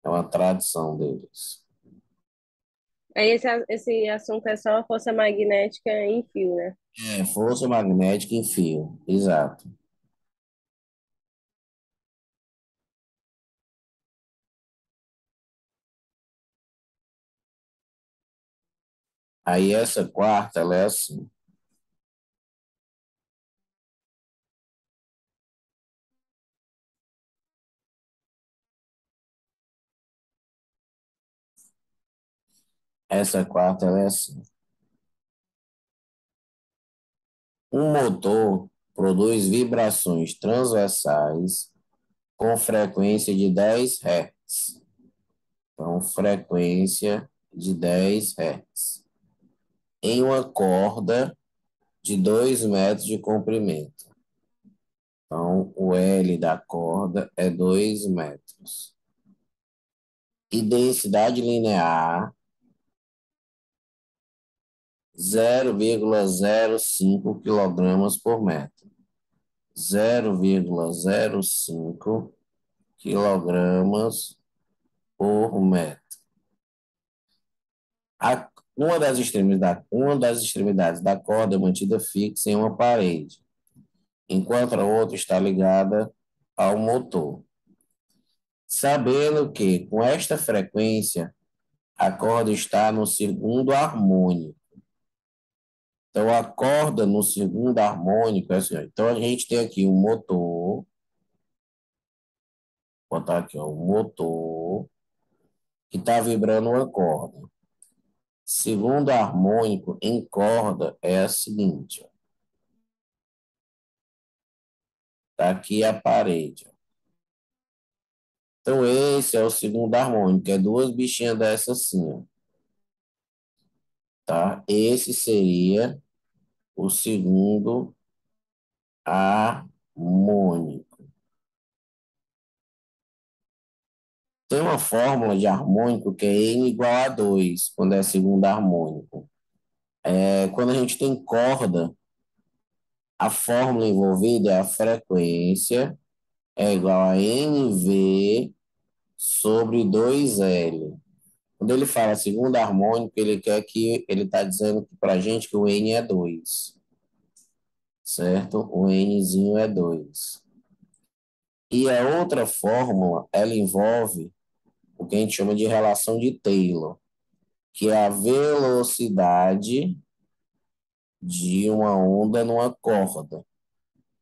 A: É uma tradição deles.
B: Aí esse assunto é só força magnética em fio, né?
A: É, força magnética em fio, exato. Aí essa quarta, ela é assim. Essa quarta, ela é assim. Um motor produz vibrações transversais com frequência de 10 Hz. Então, frequência de 10 Hz. Em uma corda de 2 metros de comprimento. Então, o L da corda é 2 metros. E densidade linear 0,05 quilogramas por metro. 0,05 quilogramas por metro. Uma das extremidades da corda é mantida fixa em uma parede, enquanto a outra está ligada ao motor. Sabendo que, com esta frequência, a corda está no segundo harmônico. Então, a corda no segundo harmônico é assim, ó. Então, a gente tem aqui um motor, vou botar aqui, ó, um motor que está vibrando uma corda. Segundo harmônico em corda é a seguinte, ó. Tá aqui a parede, ó. Então, esse é o segundo harmônico, é duas bichinhas dessas assim, ó, tá? Esse seria o segundo harmônico. Tem uma fórmula de harmônico que é N igual a 2 quando é segundo harmônico. Quando a gente tem corda, a fórmula envolvida é a frequência é igual a NV sobre 2L. Quando ele fala segundo harmônico, ele está dizendo para a gente que o N é 2, certo? O Nzinho é 2. E a outra fórmula, ela envolve o que a gente chama de relação de Taylor, que é a velocidade de uma onda numa corda.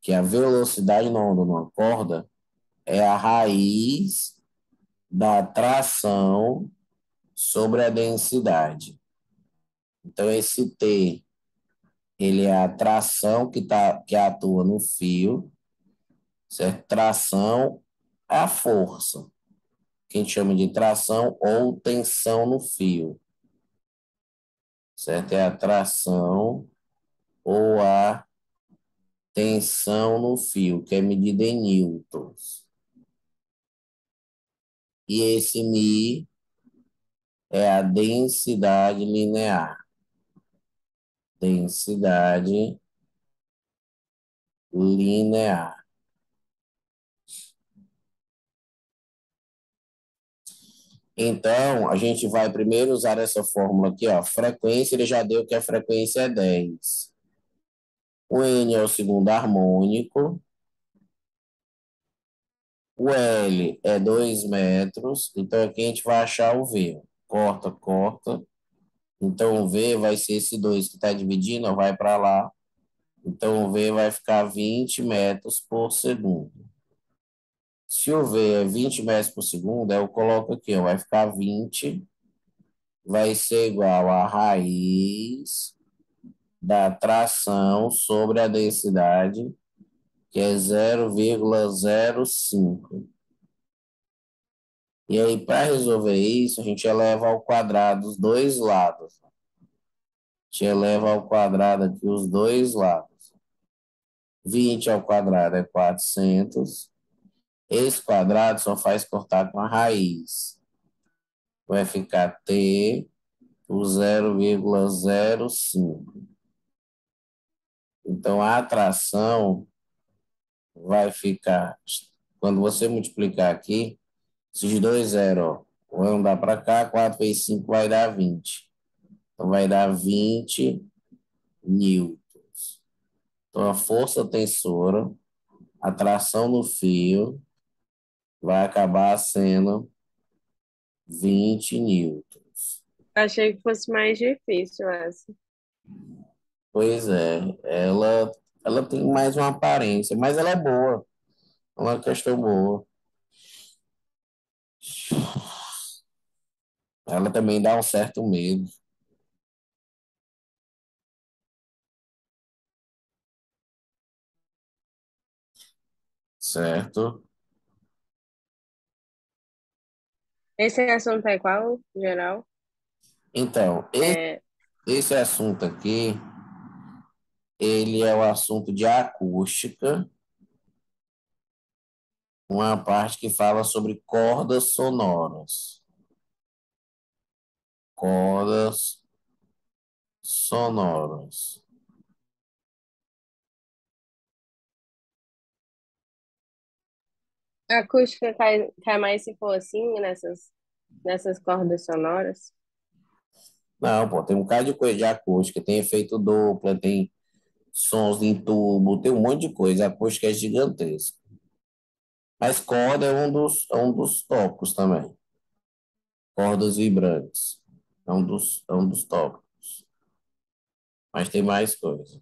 A: Que a velocidade na onda numa corda é a raiz da tração sobre a densidade. Então, esse T, ele é a tração que atua no fio, certo? Tração é a força, que a gente chama de tração ou tensão no fio, certo? É a tração ou a tensão no fio, que é medida em newtons. E esse Mi é a densidade linear. Densidade linear. Então, a gente vai primeiro usar essa fórmula aqui, ó. Frequência, ele já deu que a frequência é 10. O N é o segundo harmônico. O L é 2 metros. Então, aqui a gente vai achar o V. Corta, corta. Então, o V vai ser esse 2 que está dividindo, ó, vai para lá. Então, o V vai ficar 20 metros por segundo. Se o V é 20 metros por segundo, eu coloco aqui, ó, vai ficar 20, vai ser igual a raiz da tração sobre a densidade, que é 0,05. E aí, para resolver isso, a gente eleva ao quadrado os dois lados. A gente eleva ao quadrado aqui os dois lados. 20 ao quadrado é 400. Esse quadrado só faz cortar com a raiz. Vai ficar T por 0,05. Então, a atração vai ficar, quando você multiplicar aqui, esses dois zeros vão dar para cá, 4 vezes 5 vai dar 20. Então, vai dar 20 newtons. Então, a força tensora, a tração no fio, vai acabar sendo 20 newtons.
B: Achei que fosse mais difícil essa.
A: Pois é, ela tem mais uma aparência, mas ela é boa, é uma questão boa. Ela também dá um certo medo, certo?
B: Esse assunto é qual, geral?
A: Então,
B: É,
A: esse assunto aqui, ele é o assunto de acústica, uma parte que fala sobre cordas sonoras. Cordas sonoras.
B: a acústica cai mais se for assim, nessas cordas sonoras.
A: Não, pô, tem um bocado de coisa de acústica, tem efeito dupla, tem sons em tubo, tem um monte de coisa. A acústica é gigantesca. Mas corda é um dos tópicos também. Cordas vibrantes. É um dos tópicos. Mas tem mais coisa.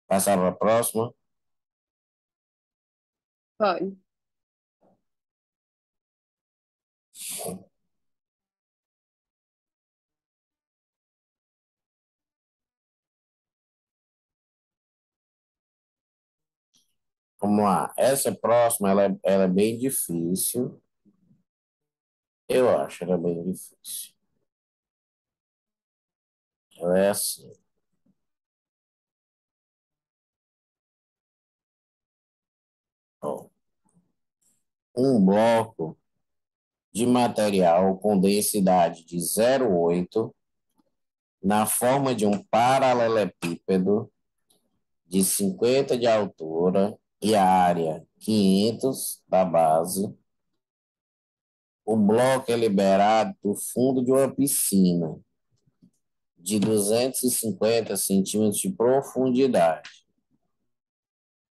A: Passar para a próxima.
B: Pode.
A: Vamos lá. Essa próxima, ela é bem difícil. Eu acho ela bem difícil. Ela é assim. Ó. Um bloco de material com densidade de 0,8 na forma de um paralelepípedo de 50 de altura e a área 500 da base. O bloco é liberado do fundo de uma piscina de 250 centímetros de profundidade.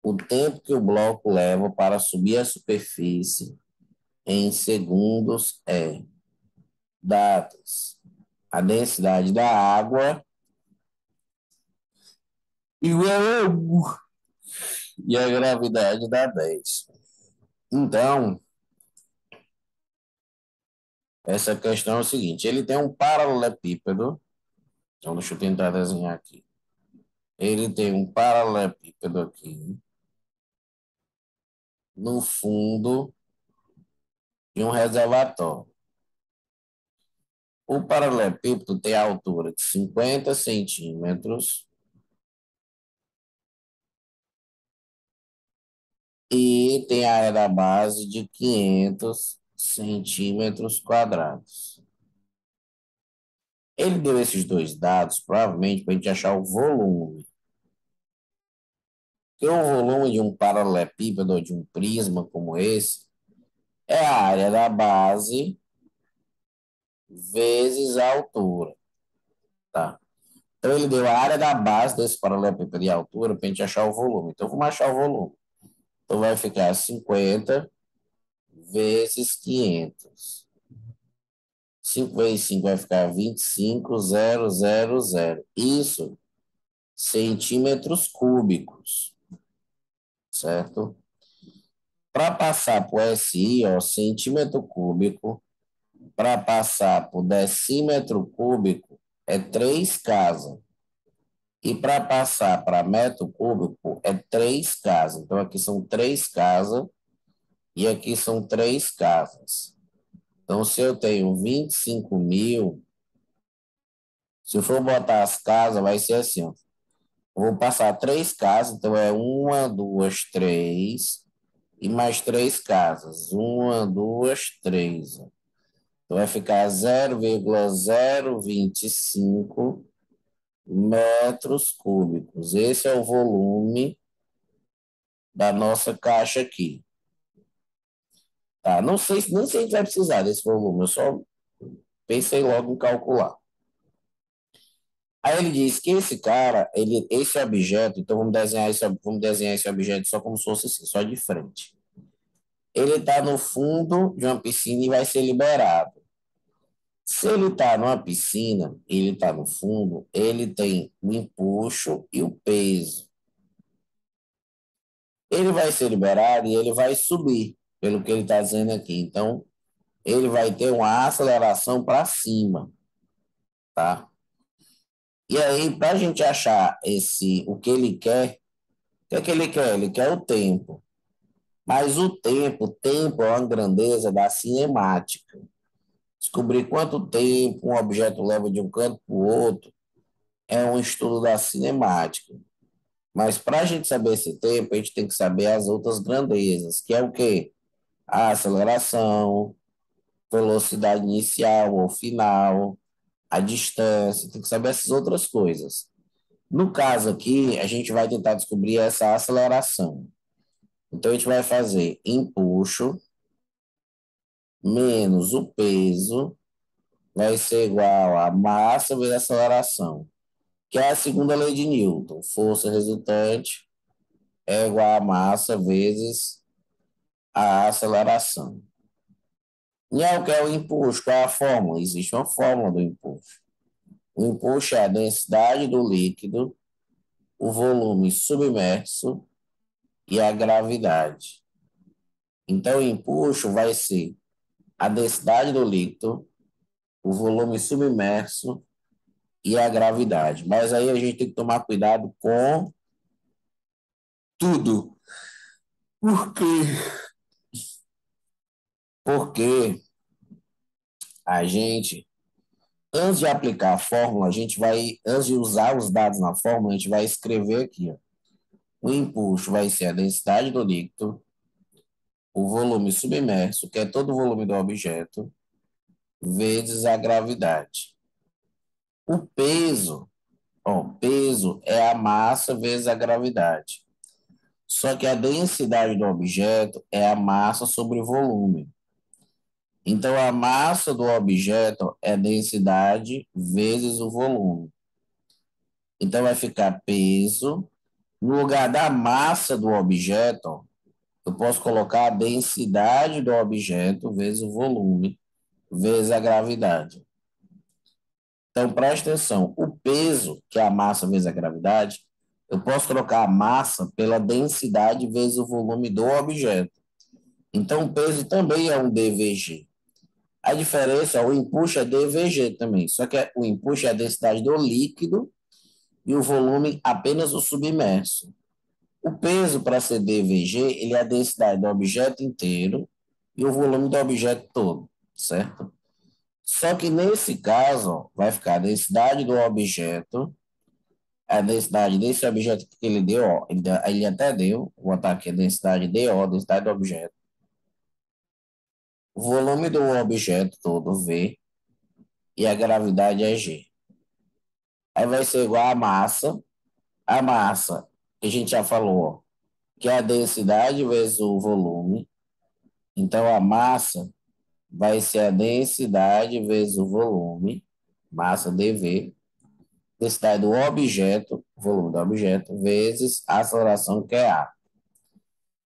A: o tempo que o bloco leva para subir a superfície em segundos é dados a densidade da água igual a 1 e a gravidade dá 10. Então, essa questão é o seguinte: ele tem um paralelepípedo. Então, deixa eu tentar desenhar aqui. Ele tem um paralelepípedo aqui no fundo de um reservatório. O paralelepípedo tem a altura de 50 centímetros e tem a área da base de 500 centímetros quadrados. Ele deu esses dois dados, provavelmente, para a gente achar o volume. Porque o volume de um paralelepípedo ou de um prisma como esse é a área da base vezes a altura. Tá? Então, ele deu a área da base desse paralelepípedo e a altura para a gente achar o volume. Então, vamos achar o volume. Então, vai ficar 50 vezes 500. 5 vezes 5 vai ficar 25.000. Isso, centímetros cúbicos, certo? Para passar para o SI, ó, centímetro cúbico, para passar para o decímetro cúbico, é 3 casas. E para passar para metro cúbico, é 3 casas. Então, aqui são 3 casas e aqui são 3 casas. Então, se eu tenho 25 mil, se eu for botar as casas, vai ser assim, ó. Vou passar 3 casas, então é uma, duas, três, e mais 3 casas. Uma, duas, três. Então vai ficar 0,025 metros cúbicos. Esse é o volume da nossa caixa aqui. Tá? Não sei, nem sei se a gente vai precisar desse volume, eu só pensei logo em calcular. Aí ele diz que esse cara, esse objeto, então vamos desenhar esse objeto só como se fosse assim, só de frente. Ele está no fundo de uma piscina e vai ser liberado. Se ele está numa piscina, ele está no fundo, ele tem o empuxo e o peso. Ele vai ser liberado e ele vai subir, pelo que ele está dizendo aqui. Então, ele vai ter uma aceleração para cima, tá? E aí, para a gente achar o que ele quer, o que é que ele quer? Ele quer o tempo. Mas o tempo é uma grandeza da cinemática. Descobrir quanto tempo um objeto leva de um canto para o outro é um estudo da cinemática. Mas para a gente saber esse tempo, a gente tem que saber as outras grandezas, que é o quê? A aceleração, velocidade inicial ou final, a distância, tem que saber essas outras coisas. No caso aqui, a gente vai tentar descobrir essa aceleração. Então, a gente vai fazer empuxo menos o peso vai ser igual a massa vezes a aceleração, que é a segunda lei de Newton. Força resultante é igual a massa vezes a aceleração. E é o que é o empuxo? Qual é a fórmula? Existe uma fórmula do empuxo. O empuxo é a densidade do líquido, o volume submerso e a gravidade. Então, o empuxo vai ser a densidade do líquido, o volume submerso e a gravidade. Mas aí a gente tem que tomar cuidado com tudo. Por quê? Porque a gente, antes de aplicar a fórmula, antes de usar os dados na fórmula, a gente vai escrever aqui, ó. O empuxo vai ser a densidade do líquido, o volume submerso, que é todo o volume do objeto, vezes a gravidade. O peso é a massa vezes a gravidade. Só que a densidade do objeto é a massa sobre o volume. Então, a massa do objeto é a densidade vezes o volume. Então, vai ficar peso No lugar da massa do objeto, eu posso colocar a densidade do objeto vezes o volume, vezes a gravidade. Então, preste atenção. O peso, que é a massa vezes a gravidade, eu posso trocar a massa pela densidade vezes o volume do objeto. Então, o peso também é um dvg. A diferença, o empuxo é dvg também, só que o empuxo é a densidade do líquido e o volume apenas o submerso. O peso, para ser dvg, ele é a densidade do objeto inteiro e o volume do objeto todo, certo? Só que nesse caso, ó, vai ficar a densidade do objeto, a densidade desse objeto que ele deu, ó, ele até deu, vou botar aqui a densidade DO, a densidade do objeto, o volume do objeto todo, V, e a gravidade é G. Aí vai ser igual a massa, que a gente já falou, ó, que é a densidade vezes o volume. Então, a massa vai ser a densidade vezes o volume, massa dV, densidade do objeto, volume do objeto, vezes a aceleração, que é A.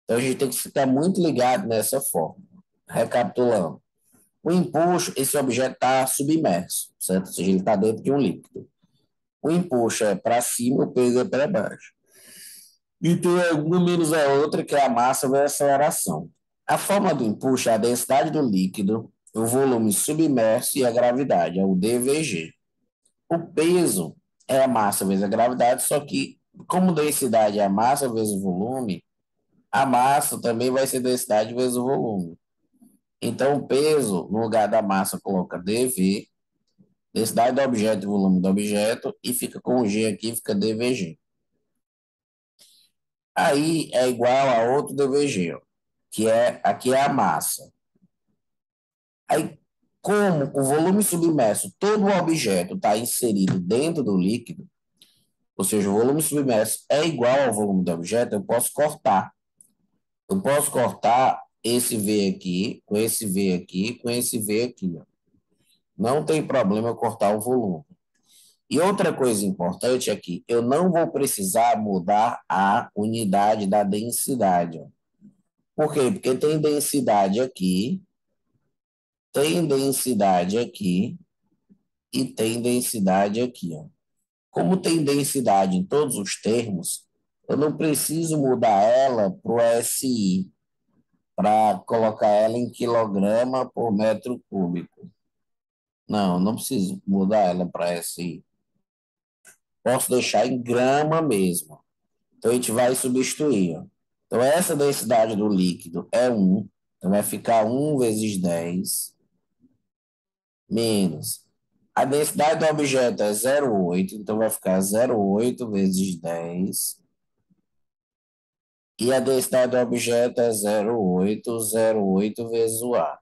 A: Então, a gente tem que ficar muito ligado nessa forma. Recapitulando. O empuxo, esse objeto está submerso, certo? Ou seja, ele está dentro de um líquido. O empuxo é para cima, o peso é para baixo. E tem uma menos a outra, que é a massa vezes a aceleração. A forma do empuxo é a densidade do líquido, o volume submerso e a gravidade, é o dvg. O peso é a massa vezes a gravidade, só que, como densidade é a massa vezes o volume, a massa também vai ser densidade vezes o volume. Então, o peso, no lugar da massa, coloca dV, densidade do objeto e volume do objeto, e fica com o G aqui, fica dVg. Aí é igual a outro dVg, ó, que é, aqui é a massa. Aí, como o volume submerso, todo o objeto está inserido dentro do líquido, ou seja, o volume submerso é igual ao volume do objeto, eu posso cortar. Eu posso cortar esse V aqui, com esse V aqui, com esse V aqui. Ó. Não tem problema eu cortar o volume. E outra coisa importante é que eu não vou precisar mudar a unidade da densidade. Ó. Por quê? Porque tem densidade aqui e tem densidade aqui. Ó. Como tem densidade em todos os termos, eu não preciso mudar ela para o SI, para colocar ela em quilograma por metro cúbico. Não, não preciso mudar ela para SI. Posso deixar em grama mesmo. Então, a gente vai substituir. Ó. Então, essa densidade do líquido é 1. Então, vai ficar 1 vezes 10 menos. A densidade do objeto é 0,8. Então, vai ficar 0,8 vezes 10. E a densidade do objeto é 0,8 vezes o A.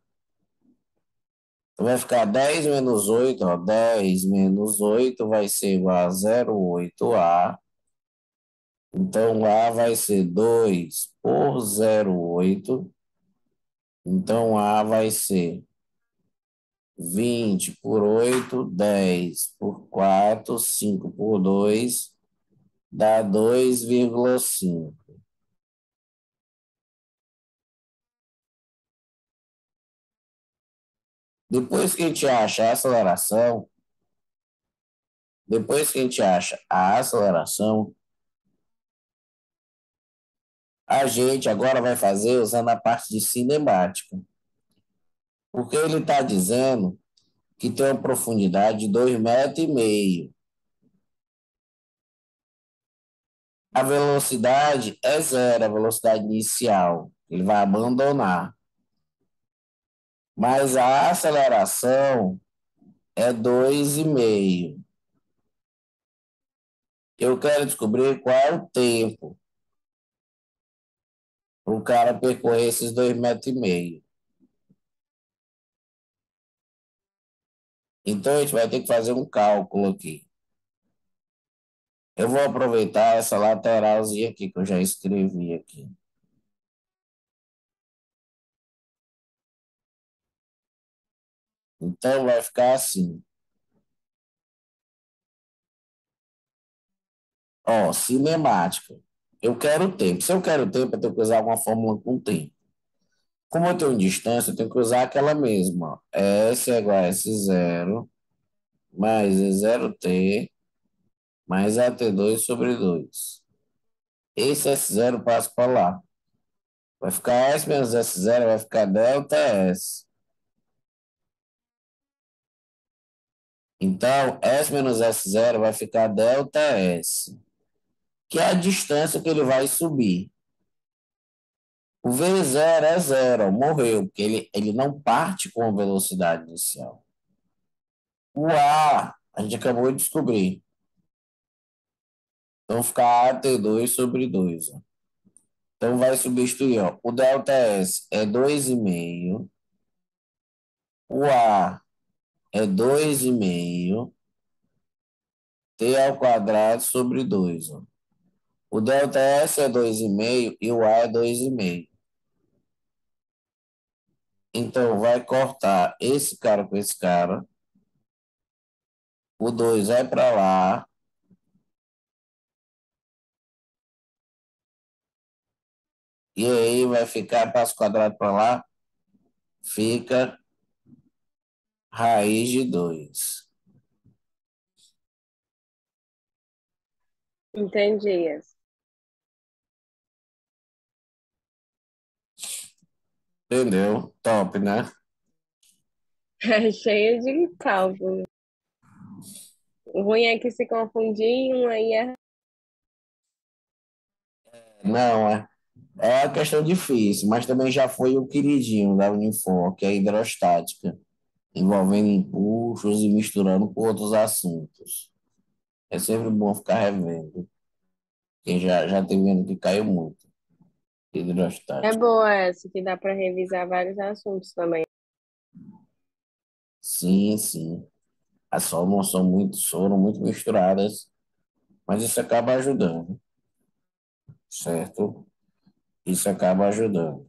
A: Então, vai ficar 10 menos 8, ó, 10 menos 8 vai ser igual a 0,8A. Então, A vai ser 2 por 0,8. Então, A vai ser 20 por 8, 10 por 4, 5 por 2, dá 2,5. Depois que a gente acha a aceleração, depois que a gente acha a aceleração, a gente agora vai fazer usando a parte de cinemática. Porque ele está dizendo que tem uma profundidade de 2,5 metros. A velocidade é zero, a velocidade inicial. Ele vai abandonar. Mas a aceleração é 2,5. Eu quero descobrir qual é o tempo para o cara percorrer esses 2,5 metros. Então, a gente vai ter que fazer um cálculo aqui. Eu vou aproveitar essa lateralzinha aqui que eu já escrevi aqui. Então, vai ficar assim. Ó, cinemática. Eu quero tempo. Se eu quero tempo, eu tenho que usar alguma fórmula com tempo. Como eu tenho distância, eu tenho que usar aquela mesma. Ó. S é igual a S0 mais E0T mais AT2 sobre 2. Esse S0 passa para lá. Vai ficar S menos S0, vai ficar delta S. Então, S menos S0 vai ficar delta S, que é a distância que ele vai subir. O V0 é zero, morreu, porque ele não parte com a velocidade inicial. O a gente acabou de descobrir. Então, fica AT2 sobre 2. Ó. Então, vai substituir. Ó. O delta S é 2,5. O A é 2,5. T ao quadrado sobre 2. Ó. O delta S é 2,5 e o A é 2,5. Então, vai cortar esse cara com esse cara. O 2 vai para lá. E aí vai ficar passo quadrado para lá. Fica raiz de 2.
B: Entendi.
A: Entendeu? Top, né?
B: É cheio de cálculo. O ruim é que se confundir em um aí é.
A: Não, é uma questão difícil, mas também já foi o queridinho da Unifor, que é a hidrostática, envolvendo impulsos e misturando com outros assuntos. É sempre bom ficar revendo, porque já tem vendo que caiu muito,
B: É
A: hidrostática.
B: boa essa, que dá para revisar vários assuntos também.
A: Sim, sim. As fórmulas foram muito misturadas, mas isso acaba ajudando, certo? Isso acaba ajudando.